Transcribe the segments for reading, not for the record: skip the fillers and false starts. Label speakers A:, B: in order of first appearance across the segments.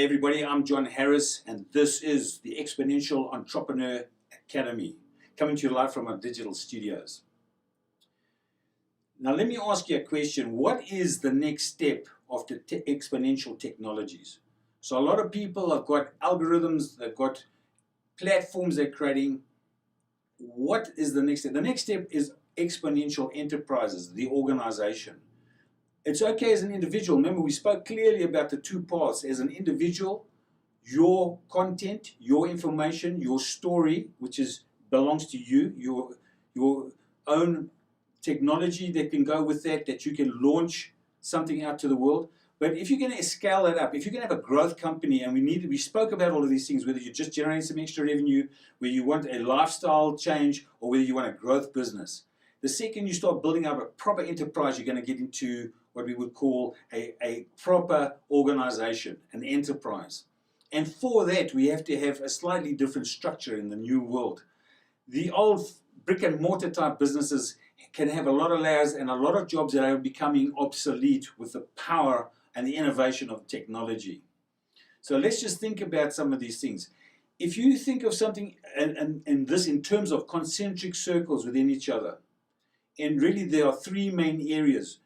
A: Hey everybody, I'm John Harris and this is the Exponential Entrepreneur Academy, coming to you live from our digital studios. Now let me ask you a question. What is the next step of the exponential technologies? So a lot of people have got algorithms, they've got platforms they're creating. What is the next step? The next step is Exponential Enterprises, the organization. It's okay as an individual. Remember, we spoke clearly about the two paths. As an individual, your content, your information, your story, which belongs to you, your own technology that can go with that you can launch something out to the world. But if you're going to scale that up, if you're going to have a growth company, and we spoke about all of these things, whether you're just generating some extra revenue, whether you want a lifestyle change, or whether you want a growth business. The second you start building up a proper enterprise, you're going to get into what we would call a proper organization, an enterprise. And for that, we have to have a slightly different structure in the new world. The old brick and mortar type businesses can have a lot of layers and a lot of jobs that are becoming obsolete with the power and the innovation of technology. So let's just think about some of these things. If you think of something and this in terms of concentric circles within each other, and really there are three main areas.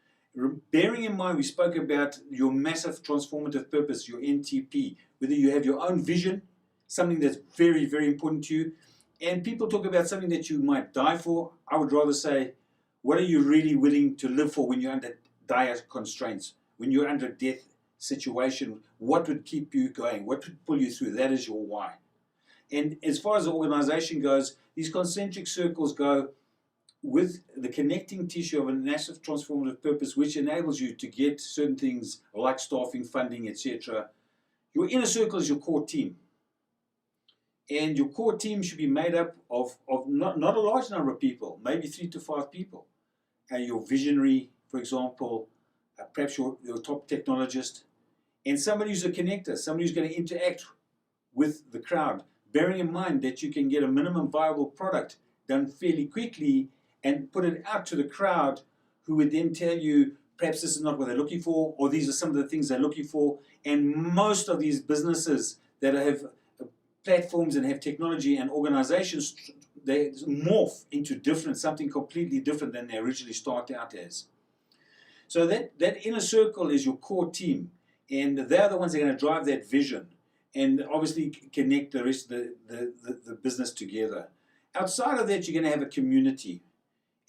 A: Bearing in mind, we spoke about your massive transformative purpose, your NTP, whether you have your own vision, something that's very, very important to you, and people talk about something that you might die for. I would rather say, what are you really willing to live for when you're under dire constraints, when you're under a death situation? What would keep you going? What would pull you through? That is your why. And as far as the organization goes, these concentric circles go with the connecting tissue of a massive transformative purpose, which enables you to get certain things like staffing, funding, etc. Your inner circle is your core team. And your core team should be made up of not a large number of people, maybe 3 to 5 people. Your visionary, for example, perhaps your top technologist, and somebody who's a connector, somebody who's going to interact with the crowd, bearing in mind that you can get a minimum viable product done fairly quickly and put it out to the crowd, who would then tell you, perhaps this is not what they're looking for, or these are some of the things they're looking for. And most of these businesses that have platforms and have technology and organizations, they morph into something completely different than they originally started out as. So that inner circle is your core team, and they're the ones that are going to drive that vision and obviously connect the rest of the business together. Outside of that, you're going to have a community.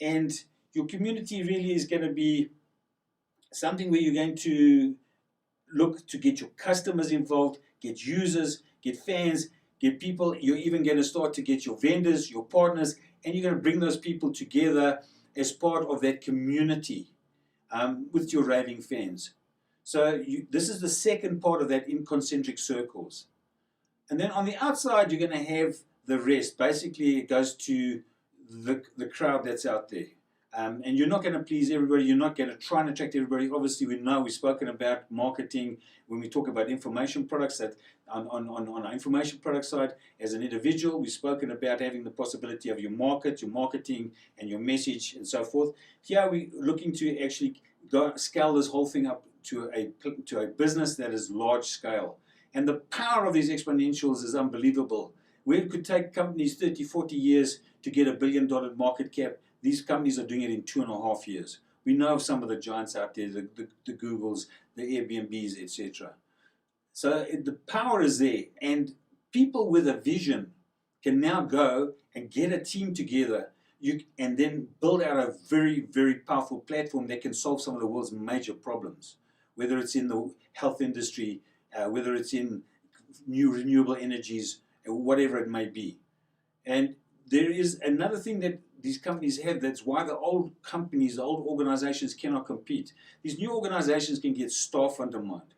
A: And your community really is going to be something where you're going to look to get your customers involved, get users, get fans, get people. You're even going to start to get your vendors, your partners, and you're going to bring those people together as part of that community with your raving fans. So this is the second part of that in concentric circles. And then on the outside, you're going to have the rest. Basically, it goes to the crowd that's out there. And you're not going to please everybody. You're not going to try and attract everybody. Obviously, we know we've spoken about marketing when we talk about information products. That on our information product side, as an individual, we've spoken about having the possibility of your marketing, and your message, and so forth. Here we're looking to actually scale this whole thing up to a business that is large scale. And the power of these exponentials is unbelievable. Where it could take companies 30, 40 years to get $1 billion market cap, these companies are doing it in 2.5 years. We know of some of the giants out there, the Googles, the Airbnbs, etc. So the power is there, and people with a vision can now go and get a team together and then build out a very, very powerful platform that can solve some of the world's major problems, whether it's in the health industry, whether it's in new renewable energies, whatever it may be. And there is another thing that these companies have, that's why the old companies, the old organizations cannot compete. These new organizations can get staff on demand.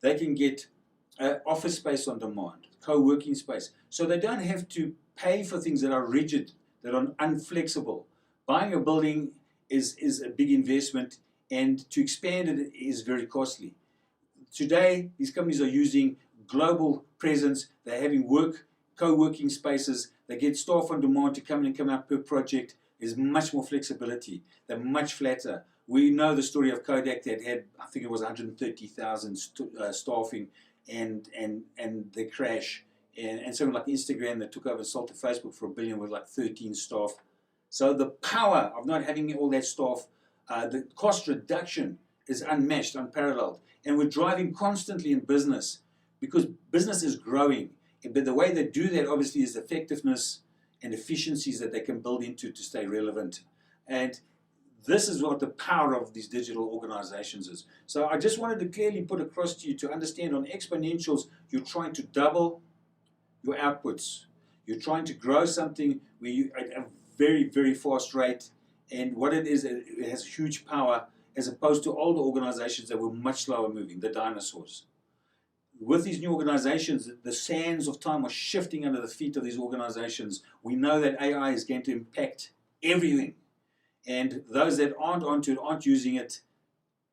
A: They can get office space on demand, co-working space. So they don't have to pay for things that are rigid, that are unflexible. Buying a building is a big investment, and to expand it is very costly. Today, these companies are using global presence. They're having co-working spaces. They get staff on demand to come in and come out per project. There's much more flexibility. They're much flatter. We know the story of Kodak that had, I think it was 130,000 staffing and they crash. And something like Instagram that took over and sold to Facebook for $1 billion with like 13 staff. So the power of not having all that staff, the cost reduction is unmatched, unparalleled. And we're driving constantly in business because business is growing. But the way they do that obviously is effectiveness and efficiencies that they can build into to stay relevant. And this is what the power of these digital organizations is. So I just wanted to clearly put across to you to understand on exponentials, you're trying to double your outputs. You're trying to grow something where you at a very, very fast rate. And what it is, it has huge power as opposed to older organizations that were much slower moving, the dinosaurs. With these new organizations, the sands of time are shifting under the feet of these organizations. We know that AI is going to impact everything. And those that aren't onto it, aren't using it,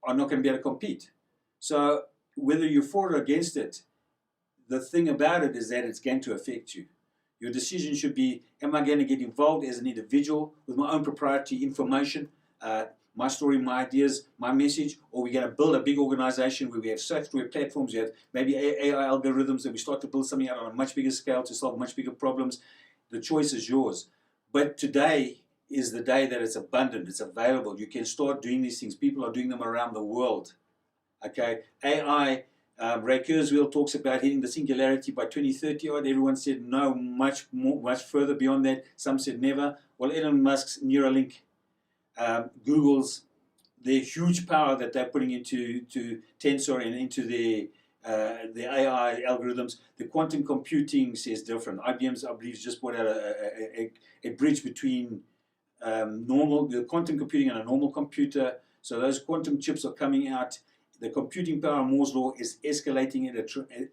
A: are not going to be able to compete. So whether you're for or against it, the thing about it is that it's going to affect you. Your decision should be, am I going to get involved as an individual with my own proprietary information, my story, my ideas, my message, or are we going to build a big organization where we have software platforms, we have maybe AI algorithms, and we start to build something out on a much bigger scale to solve much bigger problems? The choice is yours. But today is the day that it's abundant, it's available. You can start doing these things. People are doing them around the world. Okay, AI, Ray Kurzweil talks about hitting the singularity by 2030 odd. Everyone said no, much further beyond that. Some said never. Well, Elon Musk's Neuralink, Google's, their huge power that they're putting into Tensor and into the AI algorithms. The quantum computing says different. IBM's, I believe, just brought out a bridge between the quantum computing and a normal computer. So those quantum chips are coming out. The computing power of Moore's law is escalating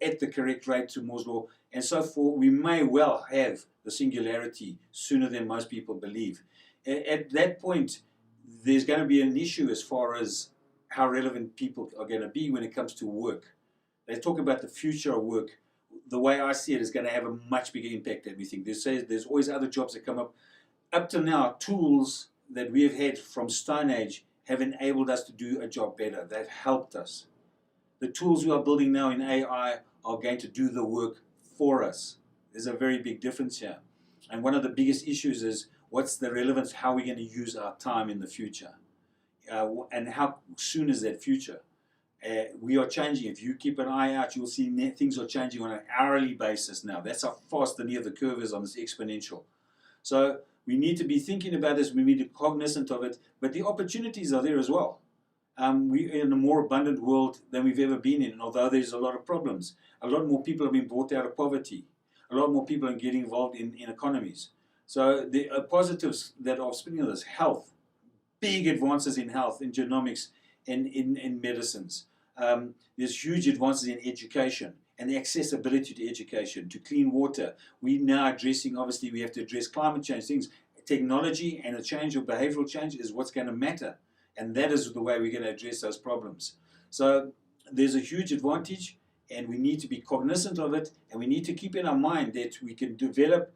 A: at the correct rate to Moore's law, and so forth. We may well have the singularity sooner than most people believe. At that point, there's going to be an issue as far as how relevant people are going to be when it comes to work. They talk about the future of work. The way I see it is going to have a much bigger impact than we think. There's always other jobs that come up. Up to now, tools that we have had from Stone Age have enabled us to do a job better. They've helped us. The tools we are building now in AI are going to do the work for us. There's a very big difference here. And one of the biggest issues is what's the relevance, how are we going to use our time in the future? And how soon is that future? We are changing. If you keep an eye out, you'll see things are changing on an hourly basis now. That's how fast the near the curve is on this exponential. So we need to be thinking about this, we need to be cognizant of it, but the opportunities are there as well. We're in a more abundant world than we've ever been in, and although there's a lot of problems, a lot more people have been brought out of poverty. A lot more people are getting involved in economies. So the positives that are spinning on this, health, big advances in health, in genomics, and in medicines. There's huge advances in education and the accessibility to education, to clean water. We now addressing, obviously we have to address climate change things. Technology and a change of behavioral change is what's going to matter. And that is the way we're going to address those problems. So there's a huge advantage, and we need to be cognizant of it, and we need to keep in our mind that we can develop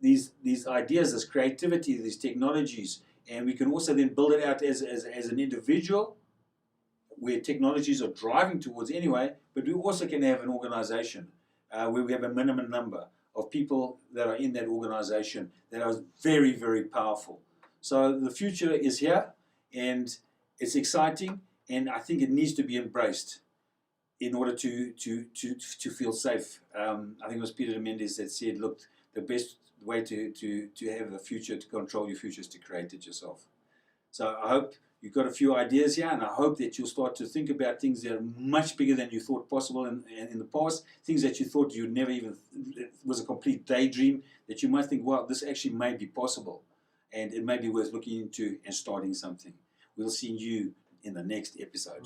A: these ideas, this creativity, these technologies, and we can also then build it out as an individual, where technologies are driving towards anyway, but we also can have an organization where we have a minimum number of people that are in that organization that are very, very powerful. So the future is here, and it's exciting, and I think it needs to be embraced in order to feel safe. I think it was Peter Mendes that said, look, the best way to have a future, to control your future, is to create it yourself. So I hope you've got a few ideas here, and I hope that you'll start to think about things that are much bigger than you thought possible in the past, things that you thought you'd never even, it was a complete daydream, that you might think, wow, this actually may be possible, and it may be worth looking into and starting something. We'll see you in the next episode.